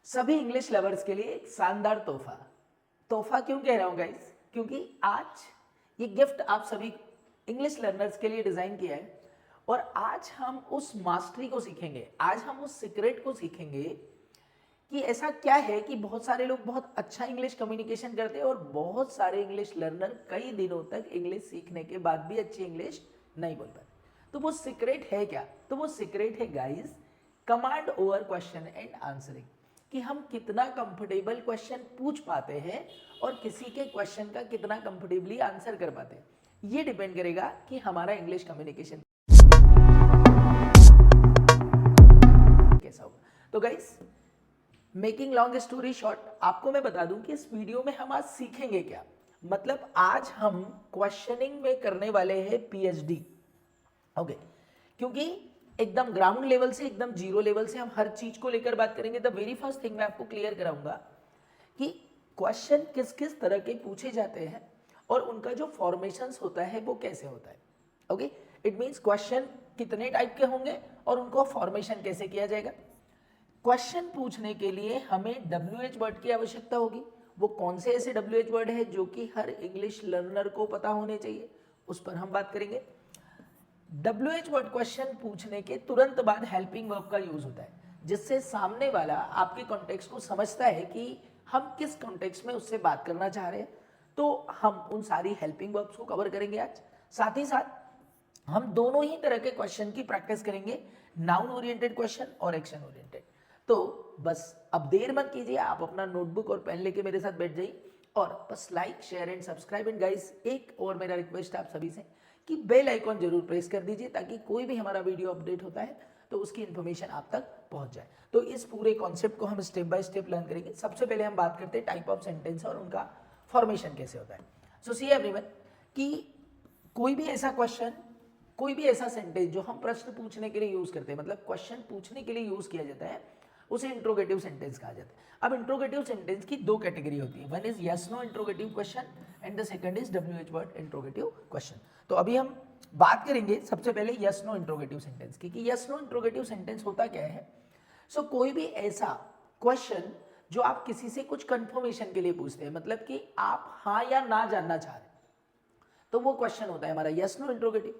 सभी English lovers के लिए एक शानदार तोहफा। तोहफा क्यों कह रहा हूँ गाइस? क्योंकि आज ये गिफ्ट आप सभी इंग्लिश लर्नर्स के लिए डिजाइन किया है और आज हम उस मास्टरी को सीखेंगे, आज हम उस सीक्रेट को सीखेंगे कि ऐसा क्या है कि बहुत सारे लोग बहुत अच्छा इंग्लिश कम्युनिकेशन करते हैं और बहुत सारे इंग्लिश लर्नर कई दिनों तक इंग्लिश सीखने के बाद भी अच्छी इंग्लिश नहीं बोल पाते। तो वो सीक्रेट है क्या? तो वो सीक्रेट है guys, command over question and answering, कि हम कितना कंफर्टेबल क्वेश्चन पूछ पाते हैं और किसी के क्वेश्चन का कितना कंफर्टेबली आंसर कर पाते हैं। ये डिपेंड करेगा कि हमारा इंग्लिश कम्युनिकेशन कैसा होगा। तो guys, making long story short, आपको मैं बता दूं कि इस वीडियो में हम आज सीखेंगे क्या। मतलब आज हम क्वेश्चनिंग में करने वाले हैं पीएचडी। ओके, क्योंकि एकदम ग्राउंड लेवल से एकदम जीरो लेवल से हम हर चीज को लेकर बात करेंगे। द वेरी फर्स्ट थिंग मैं आपको क्लियर कराऊंगा कि क्वेश्चन किस किस तरह के पूछे जाते हैं और उनका जो फॉर्मेशंस होता है वो कैसे होता है। ओके, इट मीन्स क्वेश्चन कितने टाइप के होंगे और उनको फॉर्मेशन कैसे किया जाएगा। क्वेश्चन पूछने के लिए हमें WH वर्ड की आवश्यकता होगी। वो कौन से ऐसे WH वर्ड है जो कि हर इंग्लिश लर्नर को पता होने चाहिए, उस पर हम बात करेंगे। WH वर्ड क्वेश्चन पूछने के तुरंत बाद हेल्पिंग वर्ब का यूज होता है, जिससे सामने वाला आपके कॉन्टेक्स्ट को समझता है कि हम किस कॉन्टेक्स्ट में उससे बात करना चाह रहे हैं। तो हम उन सारी हेल्पिंग वर्ब्स को कवर करेंगे आज। साथ ही साथ हम दोनों ही तरह के क्वेश्चन की प्रैक्टिस करेंगे, नाउन ओरिएंटेड क्वेश्चन और एक्शन ओरिएंटेड। तो बस अब देर मत कीजिए, आप अपना नोटबुक और पेन लेके मेरे साथ बैठ जाइए और बस like, share and subscribe. And guys, एक और मेरा रिक्वेस्ट आप सभी से कि बेल आइकॉन जरूर प्रेस कर दीजिए ताकि कोई भी हमारा वीडियो अपडेट होता है तो उसकी इन्फॉर्मेशन आप तक पहुंच जाए। तो इस पूरे कॉन्सेप्ट को हम स्टेप बाय स्टेप लर्न करेंगे। सबसे पहले हम बात करते हैं टाइप ऑफ सेंटेंस और उनका फॉर्मेशन कैसे होता है। सो सी एवरीवन, कि कोई भी ऐसा क्वेश्चन, कोई भी ऐसा सेंटेंस जो हम प्रश्न पूछने के लिए यूज करते हैं, मतलब क्वेश्चन पूछने के लिए यूज किया जाता है, उसे इंट्रोगेटिव सेंटेंस कहा जाता है। अब इंट्रोगेटिव सेंटेंस की दो कैटेगरी होती है, one is yes no interrogative question and the second is WH word interrogative question. तो अभी हम बात करेंगे सबसे पहले यस नो इंट्रोगेटिव सेंटेंस की, कि यस नो इंट्रोगेटिव सेंटेंस होता क्या है। सो कोई भी ऐसा क्वेश्चन जो आप किसी से कुछ कंफर्मेशन के लिए पूछते हैं, मतलब कि आप हाँ या ना जानना चाह रहे हैं, तो वो क्वेश्चन होता है हमारा यस नो इंट्रोगेटिव।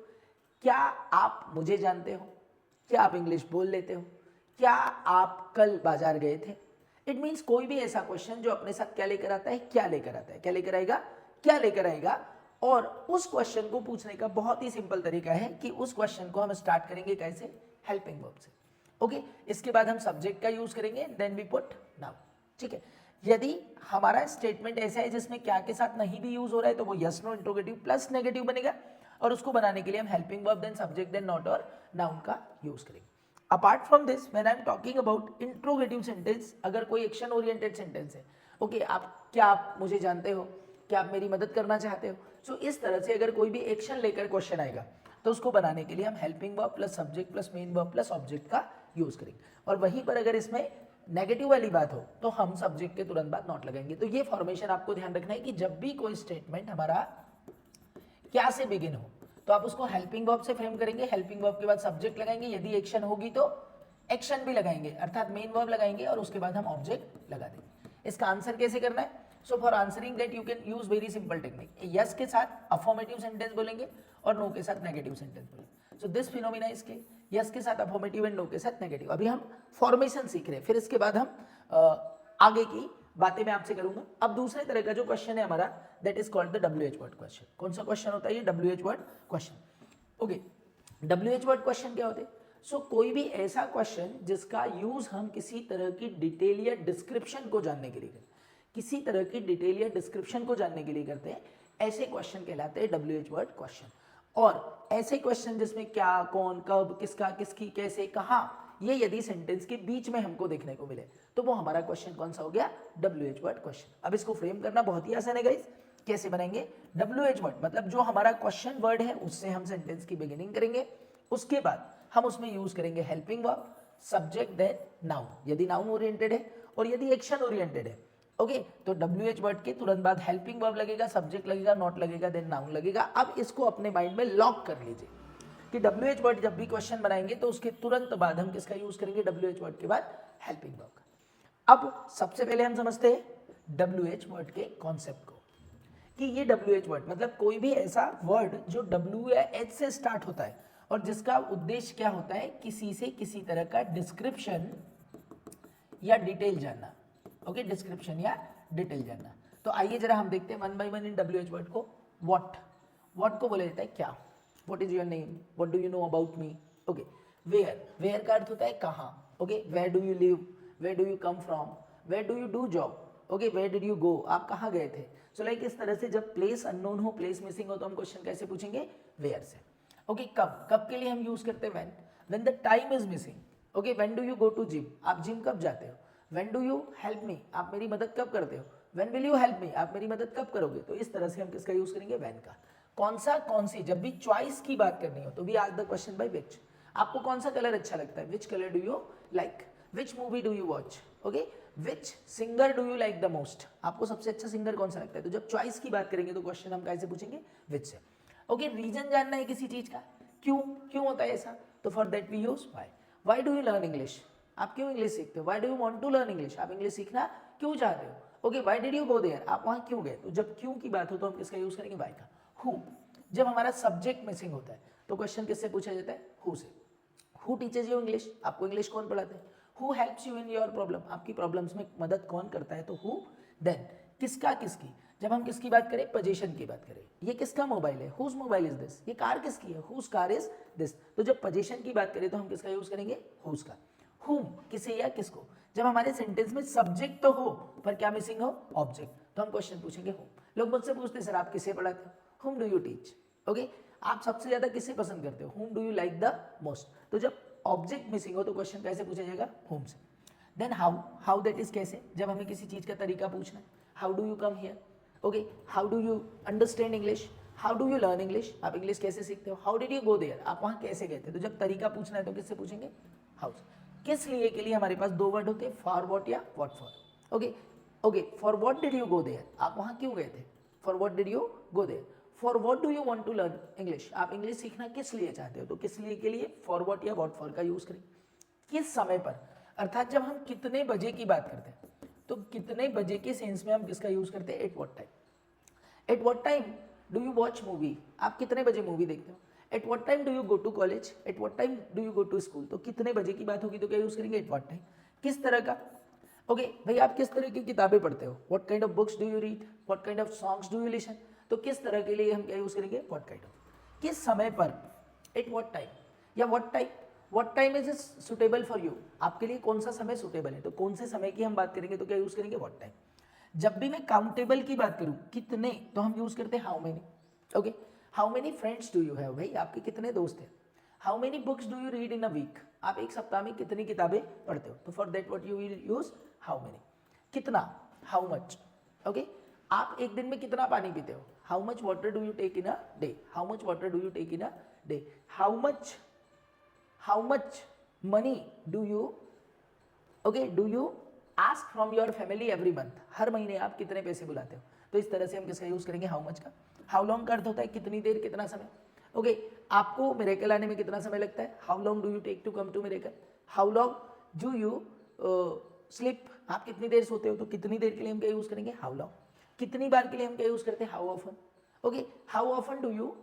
क्या आप मुझे जानते हो? क्या आप इंग्लिश बोल लेते हो? क्या आप कल बाजार गए थे? इट मीन्स कोई भी ऐसा क्वेश्चन जो अपने साथ क्या लेकर आता है, क्या लेकर आता है, क्या लेकर आएगा, क्या लेकर आएगा। और उस क्वेश्चन को पूछने का बहुत ही सिंपल तरीका है कि उस क्वेश्चन को हम स्टार्ट करेंगे कैसे, हेल्पिंग वर्ब से। ओके, इसके बाद हम सब्जेक्ट का यूज करेंगे, देन वी पुट नाउन। ठीक है, यदि हमारा स्टेटमेंट ऐसा है जिसमें क्या के साथ नहीं भी यूज हो रहा है तो वो yes no interrogative plus negative बनेगा, और उसको बनाने के लिए हम helping verb then subject then not और नाउन का यूज करेंगे। Apart from this, when I am talking about interrogative sentence, अगर कोई एक्शन ओरिएंटेड सेंटेंस है, ओके, आप मुझे जानते हो, क्या आप मेरी मदद करना चाहते हो, सो इस तरह से अगर कोई भी एक्शन लेकर क्वेश्चन आएगा तो उसको बनाने के लिए हम helping verb plus subject plus main verb plus object का यूज करेंगे। और वहीं पर अगर इसमें नेगेटिव वाली बात हो तो हम सब्जेक्ट के तुरंत बाद नॉट लगाएंगे। तो ये फॉर्मेशन आपको ध्यान रखना है कि जब भी कोई स्टेटमेंट हमारा क्या से बिगिन हो तो आप उसको हेल्पिंग वर्ब से फ्रेम करेंगे, हेल्पिंग वर्ब के बाद सब्जेक्ट लगाएंगे, यदि एक्शन होगी तो एक्शन भी लगाएंगे अर्थात मेन वर्ब लगाएंगे, और उसके बाद हम ऑब्जेक्ट लगा देंगे। इसका आंसर कैसे करना है? So for answering that you can use very simple technique. Yes के साथ अफर्मेटिव सेंटेंस बोलेंगे और नो के साथ नेगेटिव सेंटेंस बोलेंगे। सो दिस फिनोमिना इज के यस के साथ अफर्मेटिव एंड नो के साथ नेगेटिव। अभी हम फॉर्मेशन सीख रहे हैं, फिर इसके बाद हम आगे की बातें मैं आपसे करूंगा। अब दूसरे तरह का जो क्वेश्चन है हमारा, that is called the WH word question. कौन सा क्वेश्चन होता है ये? WH word question. Okay, WH word question क्या होते हैं? सो कोई भी ऐसा क्वेश्चन जिसका यूज हम किसी तरह की डिटेल या डिस्क्रिप्शन को जानने के लिए करते हैं, किसी तरह की डिटेल या डिस्क्रिप्शन को जानने के लिए करते हैं, ऐसे क्वेश्चन कहलाते हैं WH वर्ड क्वेश्चन। और ऐसे क्वेश्चन जिसमें क्या, कौन, कब, किसका, किसकी, कैसे, कहाँ, ये यदि सेंटेंस के बीच में हमको देखने को मिले तो वो हमारा क्वेश्चन कौन सा हो गया? WH word question. अब इसको फ्रेम करना बहुत ही आसान है गाइस। कैसे बनाएंगे? WH वर्ड मतलब जो हमारा क्वेश्चन वर्ड है उससे हम सेंटेंस की बिगिनिंग करेंगे, उसके बाद हम उसमें यूज करेंगे helping verb, subject then noun, यदि नाउन ओरिएंटेड है, और यदि एक्शन ओरिएंटेड है, ओके, तो WH वर्ड के तुरंत बाद हेल्पिंग वर्ब लगेगा, सब्जेक्ट लगेगा, नॉट लगेगा, देन नाउन लगेगा। अब इसको अपने माइंड में लॉक कर लीजिए कि WH वर्ड जब भी क्वेश्चन बनाएंगे तो उसके तुरंत बाद हम किसका यूज करेंगे? WH वर्ड के बाद हेल्पिंग वर्ब का। अब सबसे पहले हम समझते हैं WH वर्ड के कॉन्सेप्ट को, कि ये WH वर्ड मतलब कोई भी ऐसा वर्ड जो W या H से स्टार्ट होता है और जिसका उद्देश्य क्या होता है, किसी से किसी तरह का डिस्क्रिप्शन या डिटेल जानना। ओके, डिस्क्रिप्शन या डिटेल जानना। तो आइए जरा हम देखते हैं वन बाय वन इन WH वर्ड को। व्हाट को बोला जाता है क्या। What is your name, what do you know about me. Okay, where का अर्थ होता है कहाँ। Okay, where do you live, where do you come from, where do you do job. Okay, where did you go, आप कहाँ गए थे। So like इस तरह से जब प्लेस अननोन हो, प्लेस मिसिंग हो, तो हम क्वेश्चन कैसे पूछेंगे, वेयर से। ओके, कब के लिए हम यूज करते हैं when the time is missing. Okay, when do you go to gym, आप जिम कब जाते हो। When do you help me, आप मेरी मदद कब करते हो। When will you help me, आप मेरी मदद कब करोगे। तो इस तरह से हम किसका यूज करेंगे, व्हेन का। कौन सी, जब भी चॉइस की बात करनी हो तो भी ask the question by which. आपको कौन सा कलर अच्छा लगता है, which colour do you like, which movie do you watch. Okay, which singer do you like the most, आपको सबसे अच्छा सिंगर कौन सा लगता है। तो जब चॉइस की बात करेंगे तो क्वेश्चन हम कैसे पूछेंगे, विच से। ओके, रीजन जानना है किसी चीज का, क्यों होता है ऐसा, तो for that we use why do you learn English, आप क्यों इंग्लिश सीखते हो। Why do you want to learn English, आप इंग्लिश सीखना क्यों चाहते हो। Okay, why did you go there, आप वहां क्यों गए। तो जब क्यों की बात हो तो हम किसका यूज करेंगे, वाई का। हु, जब हमारा सब्जेक्ट मिसिंग होता है तो क्वेश्चन किससे पूछा जाता है, हु से। हु टीचर्स यू इंग्लिश, आपको इंग्लिश कौन पढ़ाते हैं। Who helps you in your problem, आपकी प्रॉब्लम्स में मदद कौन करता है, तो हु। देन किसकी, जब हम किसकी बात करें, पोजीशन की बात करें, ये किसका मोबाइल है, हुज मोबाइल इज दिस, ये कार किसकी है, हुज कार इज दिस। तो जब पोजीशन की बात करें तो हम किसका यूज करेंगे, हुज का। हुम, किसे या किसको। जब हमारे सेंटेंस में सब्जेक्ट तो हो पर क्या मिसिंग हो, ऑब्जेक्ट, तो हम क्वेश्चन पूछेंगे हुम। लोग मुझसे पूछते हैं सर आप किसे पढ़ाते हो, हुम डू यू टीच। ओके, आप सबसे ज्यादा किसे पसंद करते हो, हुम do you like the most. तो जब ऑब्जेक्ट मिसिंग हो तो क्वेश्चन कैसे पूछा जाएगा, हुम से। देन हाउ दैट इज कैसे, जब हमें किसी चीज का तरीका पूछना है, how do you come here. Okay, how do you understand English, how do you learn English, आप इंग्लिश कैसे सीखते हो। How did you go there, आप वहां कैसे गए थे। तो जब तरीका पूछना है तो किससे पूछेंगे, हाउ। किस लिए के लिए हमारे पास दो वर्ड होते हैं, फॉर व्हाट या what for. Okay, for what did you go there, आप वहां क्यों गए थे। For what did you go there. For what do you want to learn English, आप इंग्लिश सीखना किस लिए चाहते हो। तो किस लिए के लिए फॉर व्हाट या व्हाट फॉर का यूज करें। किस समय पर, अर्थात जब हम कितने बजे की बात करते हैं तो कितने बजे के सेंस में हम किसका यूज करते हैं, at what time. At what time do you watch movie, आप कितने बजे मूवी देखते हो। At what time do you go to college, at what time do you go to school. तो कितने बजे की बात होगी तो क्या यूज करेंगे, एट व्हाट टाइम। किस तरह का, ओके भाई आप किस तरह की किताबें पढ़ते हो, what kind of books do you read, what kind of songs do you listen. तो किस तरह के लिए हम क्या यूज करेंगे, व्हाट काइंड ऑफ। किस समय पर, एट व्हाट टाइम या what time is suitable for you, आपके लिए कौन सा समय सुटेबल है। तो कौन से समय की हम बात करेंगे तो क्या यूज करेंगे, व्हाट टाइम। जब भी मैं काउंटेबल की बात करूं, कितने, तो हम यूज करते हैं how many. Okay, how many friends do you have, भाई आपके कितने दोस्त हैं। How many books do you read in a week, आप एक सप्ताह में कितनी किताबें पढ़ते हो। तो for that what you will use how many. कितना, हाउ मच। ओके, आप एक दिन में कितना पानी पीते हो, how much water do you take in a day, how much water do you take in a day. How much money do you, okay do you ask from your family every month, हर महीने आप कितने पैसे बुलाते हो। तो इस तरह से हम किसका यूज करेंगे, हाउ मच का। हाउ लॉन्ग का अर्थ होता है कितनी देर, कितना समय। ओके, आपको मिरेकल आने में कितना समय लगता है, how long do you take to come to Miracle. How long do you sleep, आप कितनी देर सोते हो। तो कितनी देर के लिए हम क्या यूज करेंगे, हाउ लॉन्ग। कितनी बार के लिए हम क्या यूज करते हैं, how often. Okay, how often do you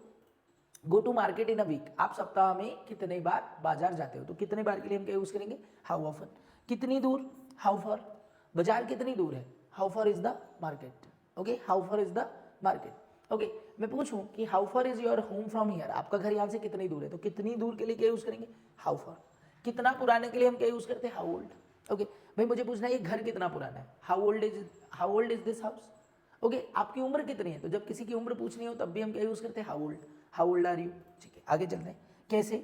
go to market in a week, आप सप्ताह में कितने बार बाजार जाते हो। तो कितने बार के लिए हम क्या यूज करेंगे, हाउ ऑफन। कितनी दूर, हाउ फॉर, बाजार कितनी दूर है, how for is the market. Okay, how for is the market. Okay, मैं पूछूं कि how for is your home from here, आपका घर यहाँ से कितनी दूर है। तो कितनी दूर के लिए क्या यूज करेंगे, हाउ फॉर। कितना पुराने के लिए हम क्या यूज करते हैं, हाउ ओल्ड। ओके, भाई मुझे पूछना है ये घर कितना पुराना है, how old is this house. Okay, आपकी उम्र कितनी है। तो जब किसी की उम्र पूछनी हो तब भी हम क्या यूज करते हैं, हाउ ओल्ड आर यू। ठीक है, आगे चलते हैं, कैसे।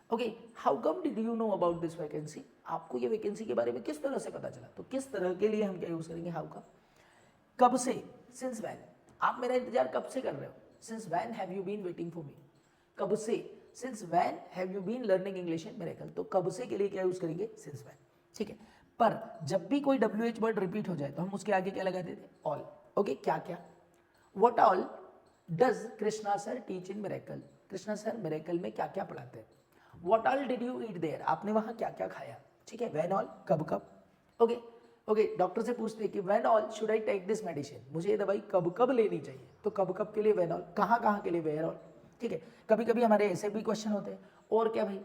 Okay, how come did you know about this vacancy, आपको ये वैकेंसी के बारे में किस तरह से पता चला। तो किस तरह के लिए हम क्या यूज करेंगे, हाउ का। कब से, सिंस व्हेन, आप मेरा इंतजार कब से कर रहे हो, since when have you been waiting for me. कब से, since when have you been learning English in Miracle. तो कब से के लिए क्या यूज करेंगे, सिंस व्हेन। ठीक है, पर जब भी कोई WH वर्ड रिपीट हो जाए तो हम उसके आगे क्या लगाते थे, ऑल। ओके, क्या क्या, what all does Krishna sir teach in miracle, Krishna sir miracle में क्या क्या पढ़ाते हैं। What all did you eat there, आपने वहां क्या क्या खाया। ठीक है, व्हेन ऑल, कब कब। ओके ओके, डॉक्टर से पूछते हैं कि when all should I take this medicine, मुझे ये दवाई कब कब लेनी चाहिए, तो कब कब के लिए व्हेन ऑल, कहाँ कहाँ के लिए वेयर ऑल, ठीक है। कभी कभी हमारे ऐसे भी क्वेश्चन होते हैं, और क्या भाई,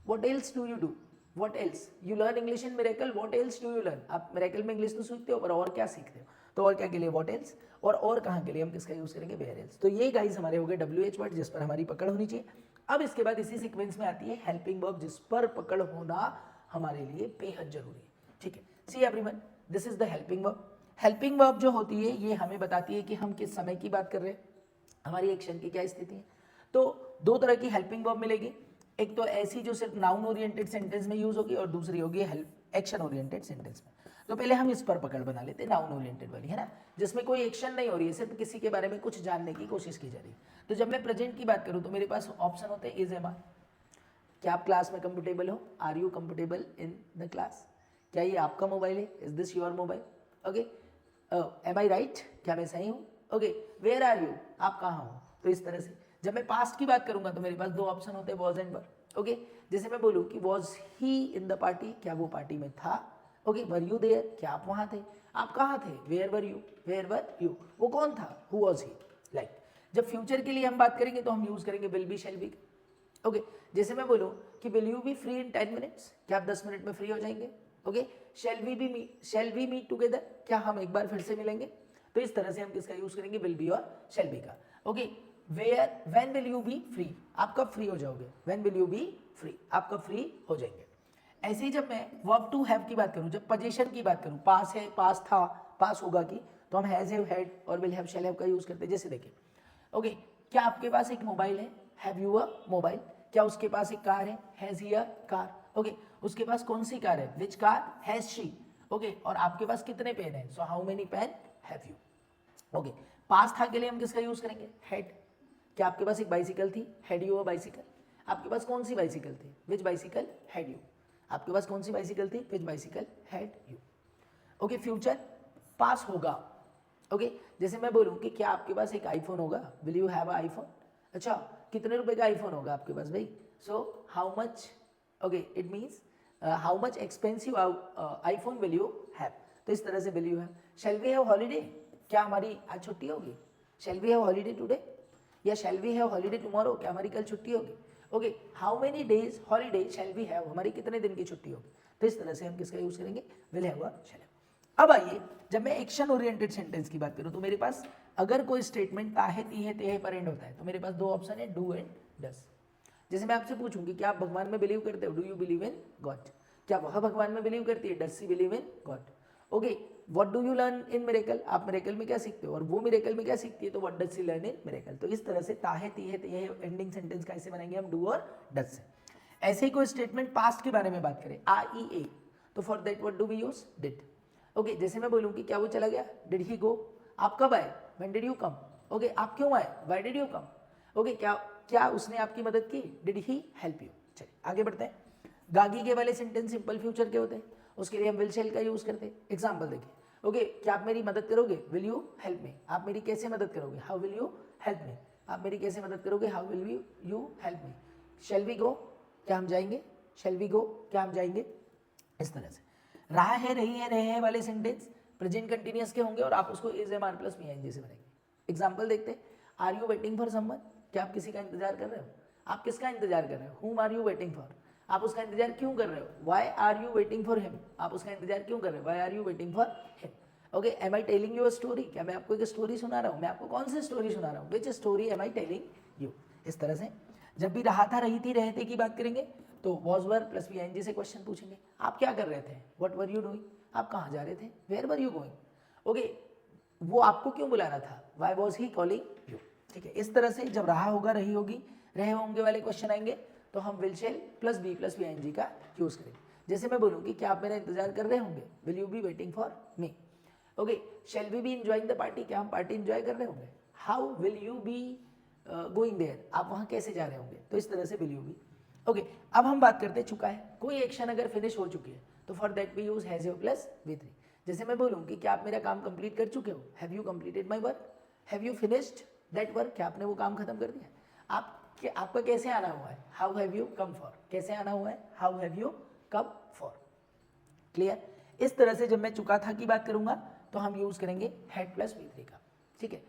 what else do you do, what else you learn English in miracle, what else do you learn, आप मिरेकल में इंग्लिश तो सीखते हो पर और क्या सीखते हो, तो और क्या के लिए व्हाट एल्स, और कहाँ के लिए हम किसका यूज करेंगे, वेयर एल्स। तो ये गाइस हमारे हो गए WH वर्ड जिस पर हमारी पकड़ होनी चाहिए। अब इसके बाद इसी सीक्वेंस में आती है हेल्पिंग वर्ब जिस पर पकड़ होना हमारे लिए बेहद जरूरी है, ठीक है। See everyone, this is the helping verb. Helping verb जो होती है ये हमें बताती है कि हम किस समय की बात कर रहे हैं, हमारी एक्शन की क्या स्थिति है। तो दो तरह की हेल्पिंग वर्ब मिलेगी, एक तो ऐसी जो सिर्फ नाउन ओरिएंटेड सेंटेंस में यूज होगी और दूसरी होगी हेल्प एक्शन ओरिएंटेड सेंटेंस में। तो पहले हम इस पर पकड़ बना लेते हैं, नाउन ओरिएंटेड वाली, है ना, जिसमें कोई एक्शन नहीं हो रही है, सिर्फ किसी के बारे में कुछ जानने की कोशिश की जा रही है। तो जब मैं प्रेजेंट की बात करूं तो मेरे पास ऑप्शन होते हैं इज एम आर, क्या आप क्लास में कंफर्टेबल हो, are you comfortable in the class, क्या ये आपका मोबाइल है, is this your mobile, okay, am I right, क्या मैं सही हूँ, ओके, वेयर आर यू, आप कहाँ हो। तो इस तरह से जब मैं पास्ट की बात करूंगा तो मेरे पास दो ऑप्शन होते हैं, वॉज एंड वर, ओके। जैसे मैं बोलूँ कि was he in the party, क्या वो पार्टी में था, ओके, वर यू देयर, क्या आप वहाँ थे, आप कहाँ थे, where were you, where were you, वो कौन था, हु वॉज ही, लाइक। जब फ्यूचर के लिए हम बात करेंगे तो हम यूज करेंगे will be, shall be, okay. जैसे मैं बोलूँ कि will you be free in 10 minutes, क्या आप 10 मिनट में फ्री हो जाएंगे, okay. Shall we meet together, क्या हम एक बार फिर से मिलेंगे। तो इस तरह से हम किसका यूज करेंगे, विल बी और शैल बी का, okay. Where, when will you be free, आप कब फ्री हो जाओगे, when will you be free, आप कब फ्री हो जाएंगे। ऐसे ही जब मैं वर्ब टू हैव की बात करूं, जब पोजीशन की बात करूं, पास है, पास था, पास होगा की, तो हम हैज, हैव, हैड और विल हैव, शैल हैव का यूज करते हैं। जैसे देखिए, ओके, क्या आपके पास एक मोबाइल है, हैव यू अ मोबाइल, क्या उसके पास एक कार है, has he a car, okay. उसके पास कौन सी कार है, which car has she, okay. और आपके पास कितने पेन है, so how many pen have you, okay. पास था के लिए हम किसका यूज करेंगे, हैड, क्या आपके पास एक बाइसिकल थी, हैड यू अ बाइसिकल, आपके पास कौन सी बाइसिकल थी, विच बाइसिकल हैड यू, आपके पास कौन सी बाइसिकल थी, which bicycle had you, okay. Future, पास होगा, ओके। जैसे मैं बोलूं कि क्या आपके पास एक आईफोन होगा, will you have a iPhone, अच्छा कितने रुपए का आईफोन होगा आपके पास भाई, so how much, okay, it means how much expensive iPhone will you have. तो इस तरह से will you have. Shall we have holiday, क्या हमारी आज छुट्टी होगी, shall we have holiday today, या shall we have holiday tomorrow, क्या हमारी कल छुट्टी होगी, okay. How many days holiday shall we have, हमारी कितने दिन की छुट्टी होगी। तो इस तरह से हम किसका यूज करेंगे, विल हैव और शैल हैव। अब आइए, जब मैं एक्शन ओरिएंटेड सेंटेंस की बात करूं तो मेरे पास अगर कोई स्टेटमेंट आहे तीहे तेहे पर एंड होता है तो मेरे पास दो ऑप्शन है, डू एंड डस। जैसे मैं आपसे पूछूंगी क्या आप भगवान में बिलीव करते हो, do you believe in God, क्या वह भगवान में बिलीव करती है, does she believe in God, okay. What do you learn in miracle, आप मिरेकल में क्या सीखते हो, और वो मिरेकल में क्या सीखती है, तो what does she learn in Miracle. तो इस तरह से ताहे तीहे तेहे एंडिंग सेंटेंस कैसे बनाएंगे हम, डू और डस से। ऐसे ही कोई स्टेटमेंट पास्ट के बारे में बात करें, IEA, तो for that what do we use, did, okay. जैसे मैं बोलूँ कि क्या वो चला गया, डिड ही गो, आप कब आए, when did you come, okay. आप क्यों आए, why did you come, okay. क्या क्या उसने आपकी मदद की, डिड ही हेल्प यू। चलिए आगे बढ़ते हैं। गागी के वाले सेंटेंस सिंपल फ्यूचर के होते हैं, उसके लिए हम विल शैल का यूज करते हैं। एग्जाम्पल देखिए, ओके, क्या आप मेरी मदद करोगे, विल यू हेल्प मी, आप मेरी कैसे मदद करोगे, how will you help me, आप मेरी कैसे मदद करोगे, how will you help me. Shall we go, क्या हम जाएंगे, शैल वी गो, क्या हम जाएंगे। इस तरह से रहा है, रही है, रहे हैं वाले सेंटेंस प्रेजेंट कंटिन्यूअस के होंगे और आप उसको is am are plus PING से बनाएंगे। एग्जाम्पल देखते हैं, are you waiting for someone, क्या आप किसी का इंतजार कर रहे हो, आप किसका इंतजार कर रहे हो, whom are you waiting for, आप उसका इंतजार क्यों कर रहे हो, why are you waiting for him, आप उसका इंतजार क्यों कर रहे हो, why are you waiting for him, okay. Am I telling you a story, क्या मैं आपको एक स्टोरी सुना रहा हूँ, मैं आपको कौन सी स्टोरी सुना रहा हूँ, which story am I telling you. इस तरह से जब भी रहा था, रही थी, रहते की बात करेंगे तो वॉज वर प्लस PING से क्वेश्चन पूछेंगे, आप क्या कर रहे थे, व्हाट वर यू डूइंग, आप कहाँ जा रहे थे, where were you going, okay. वो आपको क्यों बुला रहा था, why was he calling you, ठीक है। इस तरह से जब रहा होगा, रही होगी, रहे होंगे वाले क्वेश्चन आएंगे तो हम will shall plus be plus PING का यूज करेंगे। जैसे मैं बोलूँ कि क्या आप मेरा इंतजार कर रहे होंगे, will you be waiting for me, okay. Shall we be enjoying the party, क्या हम पार्टी इंजॉय कर रहे होंगे, how will you be going there, आप वहाँ कैसे जा रहे होंगे। तो इस तरह से विल यू बी, ओके। अब हम बात करते हैं चुका है, कोई एक्शन अगर फिनिश हो चुकी है तो for that we use has you plus V3। जैसे मैं बोलूँ कि क्या आप मेरा काम कंप्लीट कर चुके हो, have you completed my work, have you finished that work, क्या आपने वो काम खत्म कर दिया। आपका कैसे आना हुआ है, how have you come for, कैसे आना हुआ है, how have you come for, clear. इस तरह से जब मैं चुका था की बात करूंगा तो हम यूज करेंगे हैड प्लस V3 का, ठीक है।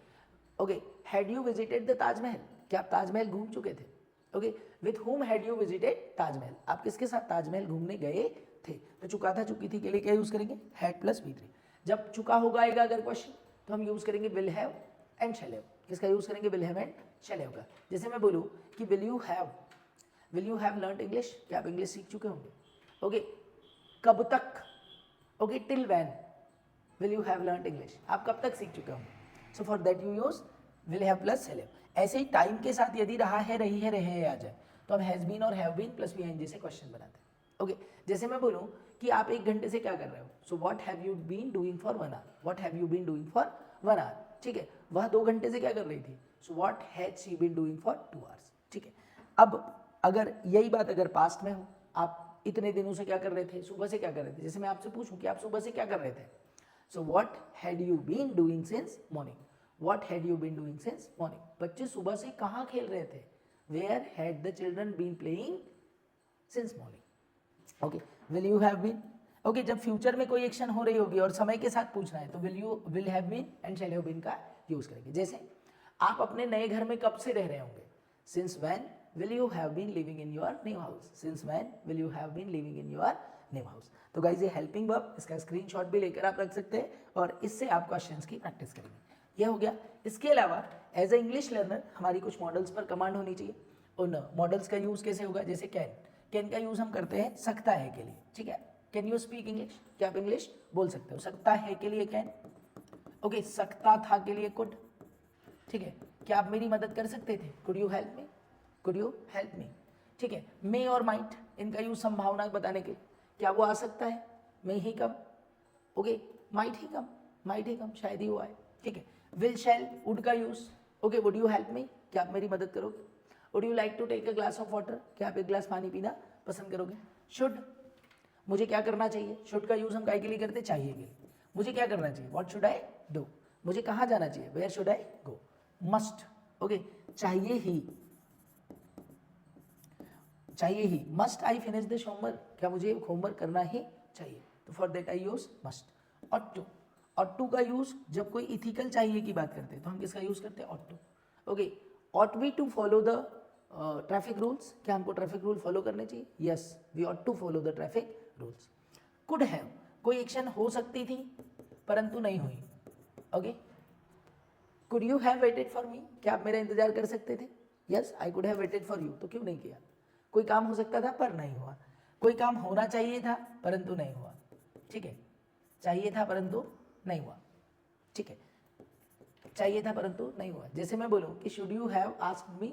Okay, had you visited the Taj Mahal, क्या आप ताजमहल घूम चुके थे? Okay, with whom had you visited Taj Mahal, आप किसके साथ ताजमहल घूमने गए थे? तो चुका था चुकी थी के लिए क्या यूज करेंगे? Had plus V3। जब चुका होगा आएगा अगर क्वेश्चन तो हम यूज करेंगे will have and shall have. किसका यूज करेंगे? Will have and shall have का। जैसे मैं बोलूँ कि will you have learned English, क्या आप इंग्लिश सीख चुके होंगे? ओके, कब तक? Okay, till when will you have learned English, आप कब तक सीख चुके होंगे? So for that you use will have plus shall have. ऐसे ही टाइम के साथ यदि रहा है, रही है, रहे आ जाए तो हम हैज बीन और हैव बीन प्लस वी से क्वेश्चन बनाते हैं। ओके, जैसे मैं बोलूँ कि आप 1 घंटे से क्या कर रहे हो? So what have you been doing for 1 hour, what have you been doing for 1 hour, ठीक है। वह 2 घंटे से क्या कर रही थी? So what has she been doing for 2 hours, ठीक है। अब अगर यही बात अगर पास्ट में हो, आप इतने दिनों से क्या कर रहे थे? सुबह से क्या कर रहे थे? जैसे मैं आपसे पूछूं कि आप सुबह से क्या कर रहे थे? So what had you been doing since morning, what had you been doing since morning. बच्चे सुबह से कहाँ खेल रहे थे? Where had the children been playing since morning. Okay, will you have been. Okay, जब फ्यूचर में कोई एक्शन हो रही होगी और समय के साथ पूछना है तो will have been and shall have been का यूज करेंगे। जैसे आप अपने नए घर में कब से रह रहे होंगे? Since when will you have been living in your new house, since when will you have been living in your new house. तो गाइस ये हेल्पिंग वर्ब, इसका स्क्रीनशॉट भी लेकर आप रख सकते हैं और इससे आप क्वेश्चंस की प्रैक्टिस करेंगे। ये हो गया। इसके अलावा एज ए इंग्लिश लर्नर हमारी कुछ मॉडल्स पर कमांड होनी चाहिए। उन मॉडल्स का यूज कैसे होगा? जैसे कैन का यूज हम करते हैं सकता है के लिए, ठीक है। कैन यू स्पीक इंग्लिश, क्या आप इंग्लिश बोल सकते हो? सकता है के लिए कैन, ओके। सकता था के लिए कुड, ठीक है। क्या आप मेरी मदद कर सकते थे? Could you help me, could you help मी, ठीक है। मे और माइट, इनका यूज संभावना बताने के लिए, क्या वो आ सकता है? मे ही कम, ओके। माइट ही कम, शायद ही वो आए, ठीक है। विल शैल, वुड का use, okay. Would you help me, क्या आप मेरी मदद करोगे? Would you like to take a glass of water, क्या आप एक ग्लास पानी पीना पसंद करोगे? शुड, मुझे क्या करना चाहिए? शुड का यूज हम काय के लिए करते? चाहिए के लिए। मुझे क्या करना चाहिए? व्हाट शुड आई डू, मुझे कहाँ जाना चाहिए? Where should I go. Must, okay, चाहिए ही। Must I finish this homework, क्या मुझे होमवर्क करना ही चाहिए? तो for that I use must. Ought to का यूज जब कोई इथिकल चाहिए की बात करते हैं तो हम किसका यूज करते हैं? Ought to, okay. Ought we to follow the traffic rules, क्या हमको ट्रैफिक रूल फॉलो करने चाहिए? Yes, we ought to follow the traffic rules. Could have, कोई एक्शन हो सकती थी परंतु नहीं हुई, okay. Could you have waited for me, क्या आप मेरा इंतजार कर सकते थे? Yes, I could have waited for you, तो क्यों नहीं किया? कोई काम हो सकता था पर नहीं हुआ, कोई काम होना चाहिए था परंतु नहीं हुआ, ठीक है। चाहिए था परंतु नहीं हुआ, ठीक है। चाहिए था परंतु नहीं हुआ। जैसे मैं बोलूँ कि should you have asked me,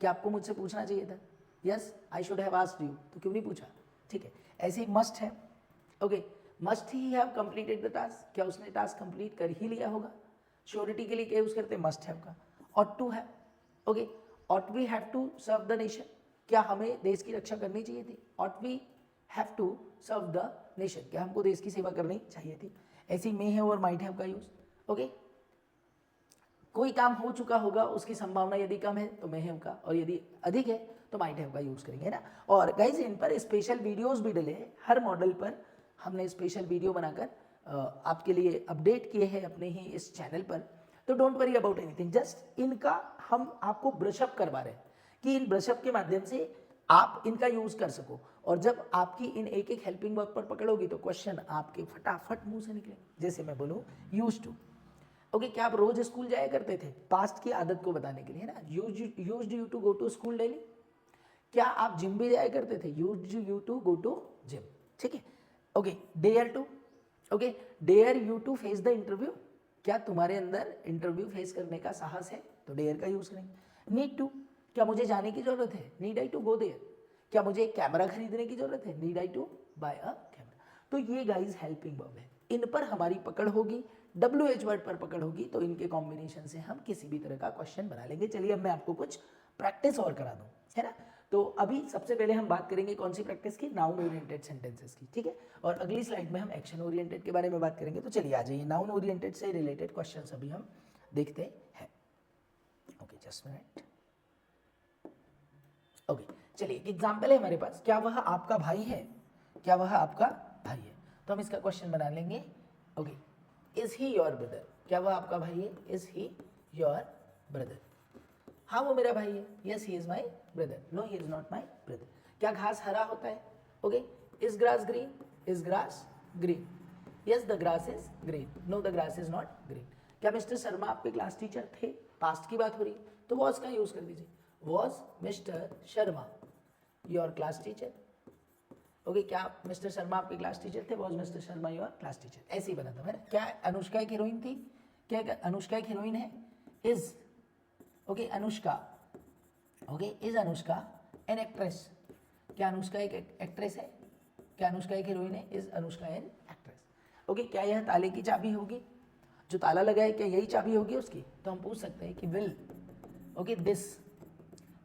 क्या आपको मुझसे पूछना चाहिए था? Yes, I should have asked you, तो क्यों नहीं पूछा, ठीक है। ऐसे ही मस्ट है, okay. Must he have completed the task, क्या उसने टास्क कंप्लीट कर ही लिया होगा? श्योरिटी के लिए क्या यूज करते हैं? मस्ट हैव का। ऑट टू है, okay. Ought we have to serve the nation, क्या हमें देश की रक्षा करनी चाहिए थी? Ought we have to serve the nation, क्या हमको देश की सेवा करनी चाहिए थी? ऐसी मे है और माइट हैव का यूज, ओके। कोई काम हो चुका होगा उसकी संभावना यदि कम है तो मे हैव का, और यदि अधिक है तो माइट हैव का यूज करेंगे ना। और गाइस इन पर स्पेशल वीडियोस भी डले हैं, हर मॉडल पर हमने स्पेशल वीडियो बनाकर आपके लिए अपडेट किए हैं अपने ही इस चैनल पर। तो don't worry about anything, just इनका हम आपको ब्रशअप करवा रहे हैं कि इन ब्रशअप के माध्यम से आप इनका यूज कर सको। और जब आपकी इन एक एक हेल्पिंग वर्ब पर पकड़ोगी तो क्वेश्चन आपके फटाफट मुंह से निकलेंगे। जैसे मैं बोलूँ यूज टू, ओके। क्या आप रोज स्कूल जाया करते थे? पास्ट की आदत को बताने के लिए, है ना। Used you to go to school daily, क्या आप जिम भी जाया करते थे? Used you to go to gym, ठीक है, okay. Dare to, okay. Dare you to face the interview, क्या तुम्हारे अंदर इंटरव्यू फेस करने का साहस है? तो डेयर का यूज करेंगे। नीड टू, क्या मुझे जाने की जरूरत है? Need I to go there, क्या मुझे एक कैमरा खरीदने की जरूरत है? Need I to buy a camera. तो ये गाइस हेल्पिंग वर्ब है, इन पर हमारी पकड़ होगी, WH वर्ड पर पकड़ होगी तो इनके कॉम्बिनेशन से हम किसी भी तरह का क्वेश्चन बना लेंगे। चलिए अब मैं आपको कुछ प्रैक्टिस और करा दूं, है ना। तो अभी सबसे पहले हम बात करेंगे कौन सी प्रैक्टिस की? नाउन ओरिएंटेड सेंटेंसेस की, ठीक है। और अगली स्लाइड में हम एक्शन ओरिएंटेड के बारे में बात करेंगे। तो चलिए आ जाइए, नाउन ओरिएंटेड से रिलेटेड क्वेश्चंस अभी हम देखते हैं। Okay, just minute. ओके, चलिए एक एग्जाम्पल है हमारे पास, क्या वह आपका भाई है? क्या वह आपका भाई है? तो हम इसका क्वेश्चन बना लेंगे, okay, is he your brother, क्या वो आपका भाई है? इज ही योर ब्रदर, हाँ वो मेरा भाई है, yes he is my brother, no he is not my brother. क्या घास हरा होता है? Okay, is grass green, is grass green, yes the grass is green, no the grass is not green. क्या मिस्टर शर्मा आपके क्लास टीचर थे? Past की बात हो रही है तो वॉज का यूज कर दीजिए, was mister Sharma your class teacher. Okay, क्या मिस्टर शर्मा आपके क्लास टीचर थे? Was mister Sharma your class teacher, ऐसे ही बना था मैंने। क्या अनुष्का एक हीरोइन थी? क्या अनुष्का एक हीरोइन है? Is, okay, Anushka, okay, is Anushka an actress, क्या अनुष्का एक एक्ट्रेस है? क्या अनुष्का एक हीरोइन है? Is Anushka an actress. Okay, क्या यह ताले की चाबी होगी? जो ताला लगा है क्या यही चाबी होगी उसकी? तो हम पूछ सकते हैं कि will, okay, this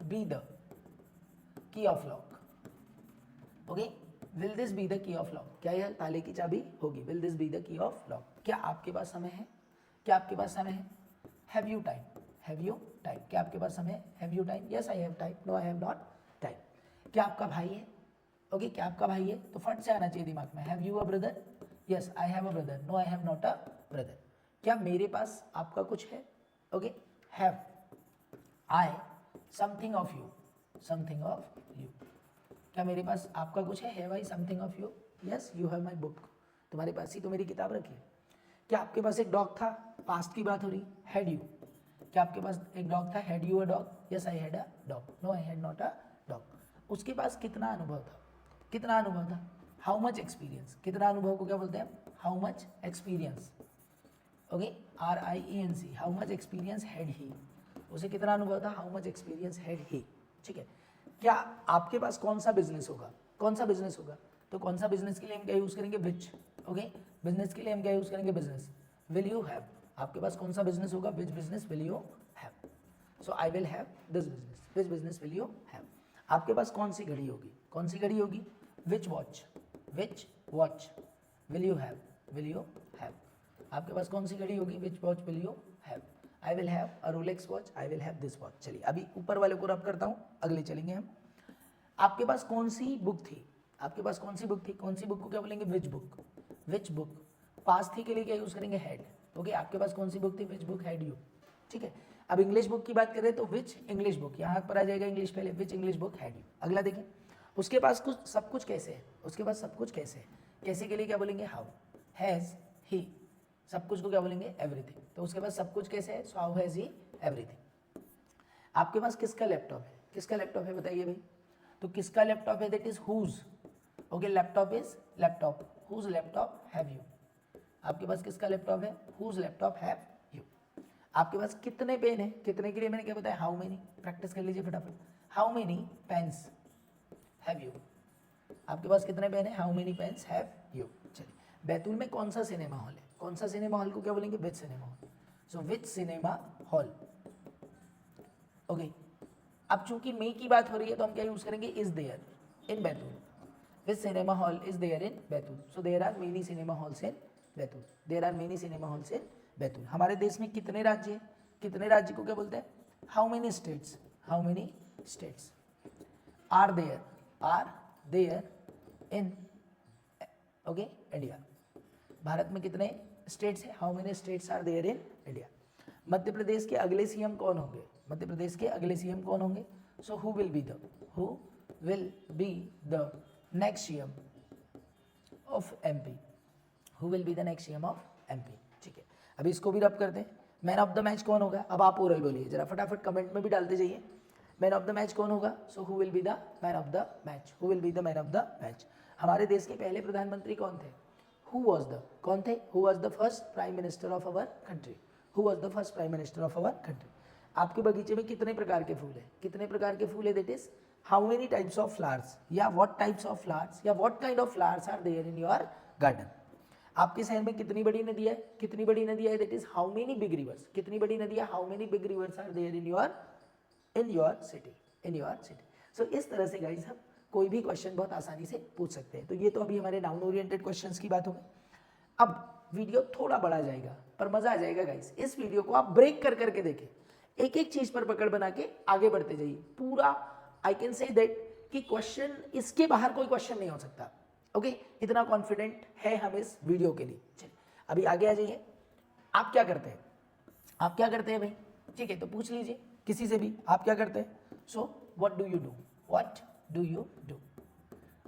be the key of lock, okay, will this be the key of lock, क्या यह ताले की चाबी होगी? Will this be the key of lock. क्या आपके पास समय है? क्या आपके पास समय है? Have you time, have you time, क्या आपके पास समय है? Have you time, yes I have time, no I have not time. क्या आपका भाई है? ओके, क्या आपका भाई है? तो फट से आना चाहिए दिमाग में, have you a brother, yes I have a brother, no I have not a brother. क्या मेरे पास आपका कुछ है? Okay, have I something of you, something of you, क्या मेरे पास आपका कुछ है? Have I something of you, yes you have my book, तुम्हारे पास ही तो मेरी किताब रखी है। क्या आपके पास एक डॉग था? पास्ट की बात हो रही, हैड यू, क्या आपके पास एक डॉग था? Had you a dog, yes I had a dog, no I had not a dog. उसके पास कितना अनुभव था? कितना अनुभव था? हाउ मच एक्सपीरियंस, कितना अनुभव को क्या बोलते हैं? How much experience, okay, RIENC, how much experience had he, उसे कितना अनुभव था? How much experience had he, ठीक है। क्या आपके पास कौन सा बिजनेस होगा? कौन सा बिजनेस होगा? तो कौन सा बिजनेस के लिए हम क्या यूज करेंगे? विच, ओके, बिजनेस के लिए हम क्या यूज करेंगे? बिजनेस। विल यू हैव, आपके पास कौन सा बिजनेस होगा? Which business will you have, so I will have this business, which business will you have. आपके पास कौन सी घड़ी होगी? कौन सी घड़ी होगी? Which watch, which watch will you have, will you have, आपके पास कौन सी घड़ी होगी? Which watch will you have, I will have a Rolex watch, I will have this watch. चलिए अभी ऊपर वाले को रब करता हूँ, अगले चलेंगे हम। आपके पास कौन सी बुक थी? आपके पास कौन सी बुक थी? कौन सी बुक को क्या बोलेंगे? Which book, which book. पास थी के लिए क्या यूज करेंगे? हैड, ओके, आपके पास कौन सी बुक थी? विच बुक हैड यू, ठीक है। अब इंग्लिश बुक की बात करें तो विच इंग्लिश बुक, यहाँ पर आ जाएगा इंग्लिश पहले, विच इंग्लिश बुक हैड यू। अगला देखिए, उसके पास कुछ सब कुछ कैसे है? उसके पास सब कुछ कैसे है? कैसे के लिए क्या बोलेंगे? हाउ, हैज ही, सब कुछ को क्या बोलेंगे? एवरीथिंग, तो उसके पास सब कुछ कैसे है? So how has he everything. आपके पास किसका लैपटॉप है? किसका लैपटॉप है बताइए भाई? तो किसका लैपटॉप है? That is whose, okay, laptop is laptop, whose laptop have you, आपके पास किसका लैपटॉप है? Whose laptop have you. आपके पास कितने पेन है? कितने के लिए मैंने क्या बताया? हाउ मेनी, प्रैक्टिस कर लीजिए फटाफट। How many pens have you, आपके पास कितने पेन है? How many pens have you. चलिए, बैतूल में कौन सा सिनेमा हॉल है? कौन सा सिनेमा हॉल को क्या बोलेंगे? विच सिनेमा हॉल, सो विच सिनेमा हॉल, ओके। अब चूंकि मे की बात हो रही है तो हम क्या यूज करेंगे? Is there in Betul, which cinema hall is there in Betul, so there are many cinema halls in Betul, there are many cinema halls in Betul. हमारे देश में कितने राज्य हैं? कितने राज्य को क्या बोलते हैं? How many states, how many states are there in, okay, India. भारत में कितने स्टेट्स हैं? How many states are there in India. Madhya Pradesh के अगले सीएम कौन होंगे? मध्य प्रदेश के अगले सीएम कौन होंगे? So who will be the next CM of MP, who will be the next CM of MP, ठीक है। अभी इसको भी रब करते हैं। मैन ऑफ द मैच कौन होगा? अब आप ओरल बोलिए जरा फटाफट, कमेंट में भी डालते जाइए। मैन ऑफ द मैच कौन होगा? So who will be the man of the match, who will be the man of the match. हमारे देश के पहले प्रधानमंत्री कौन थे? हु वॉज द, कौन थे? Who was the first prime minister of our country, who was the first prime minister of our country. आपके बगीचे में कितने प्रकार के फूल हैं? कितने प्रकार के फूल है? That is how many types of flowers, या व्हाट टाइप्स ऑफ फ्लावर्स, या what kind of flowers are there in your garden. आपके शहर में कितनी बड़ी नदी है? कितनी बड़ी नदी है? That is how many big rivers, कितनी बड़ी नदी है? How many big rivers are there in your city, in your city. So इस तरह से गाइस हम कोई भी क्वेश्चन बहुत आसानी से पूछ सकते हैं। तो ये तो अभी हमारे नाउन ओरिएंटेड क्वेश्चंस की बात हो गई। अब वीडियो थोड़ा बड़ा जाएगा पर मजा आ जाएगा गाइस। इस वीडियो को आप ब्रेक कर करके देखें, एक एक चीज पर पकड़ बना के आगे बढ़ते जाइए। पूरा आई कैन से दैट कि क्वेश्चन, इसके बाहर कोई क्वेश्चन नहीं हो सकता। ओके, इतना कॉन्फिडेंट है हम इस वीडियो के लिए। चलिए अभी आगे आ जाइए। आप क्या करते हैं, आप क्या करते हैं भाई? ठीक है, तो पूछ लीजिए किसी से भी, आप क्या करते हैं? So what do you do, what do you do.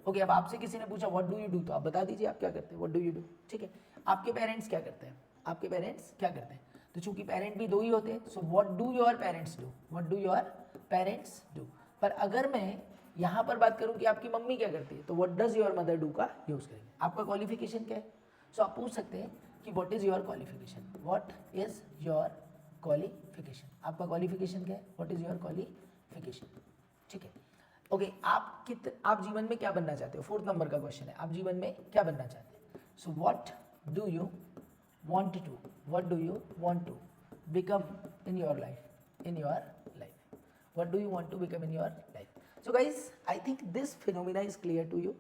Okay, अब आपसे किसी ने पूछा व्हाट डू यू डू, तो आप बता दीजिए आप क्या करते हैं, व्हाट डू यू डू। ठीक है, आपके पेरेंट्स क्या करते हैं, आपके पेरेंट्स क्या करते हैं? तो चूंकि पेरेंट भी दो ही होते हैं, so what do your parents do, what do your parents do. पर अगर मैं यहाँ पर बात करूँ कि आपकी मम्मी क्या करती है, तो what does your mother do का यूज़ करेंगे। आपका क्वालिफिकेशन क्या है? सो आप पूछ सकते हैं कि what is your qualification, what is your qualification. आपका क्वालिफिकेशन क्या है, व्हाट इज़ योर क्वालिफिकेशन। ठीक है, ओके, आप जीवन में क्या बनना चाहते हो? 4th नंबर का क्वेश्चन है, आप जीवन में क्या बनना चाहते हैं? So what do you want to, what do you want to become in your life, in your life, what do you want to become in your life. So guys, I think this phenomena is clear to you.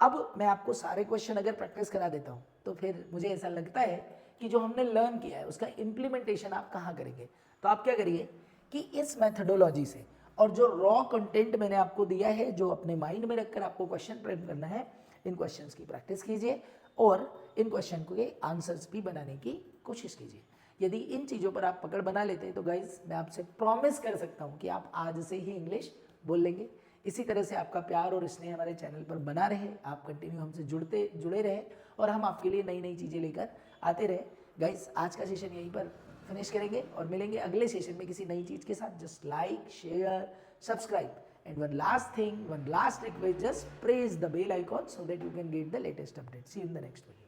अब मैं आपको सारे question अगर practice करा देता हूँ तो फिर मुझे ऐसा लगता है कि जो हमने लर्न किया है उसका इम्प्लीमेंटेशन आप कहाँ करेंगे। तो आप क्या करिए कि इस मैथडोलॉजी से और जो रॉ कंटेंट मैंने आपको दिया है, जो अपने माइंड में रखकर आपको क्वेश्चन फ्रेम करना है, इन क्वेश्चंस की प्रैक्टिस कीजिए और इन क्वेश्चन के आंसर्स भी बनाने की कोशिश कीजिए। यदि इन चीज़ों पर आप पकड़ बना लेते हैं तो गाइज मैं आपसे प्रॉमिस कर सकता हूँ कि आप आज से ही इंग्लिश बोल लेंगे। इसी तरह से आपका प्यार और स्नेह हमारे चैनल पर बना रहे, आप कंटिन्यू हमसे जुड़े रहे और हम आपके लिए नई नई चीज़ें लेकर आते रहे। गाइज आज का सेशन यहीं पर फिनिश करेंगे और मिलेंगे अगले सेशन में किसी नई चीज़ के साथ। Just like, share, subscribe and one last thing, one last request, just press the bell icon so that you can get the latest update. See you in the next video.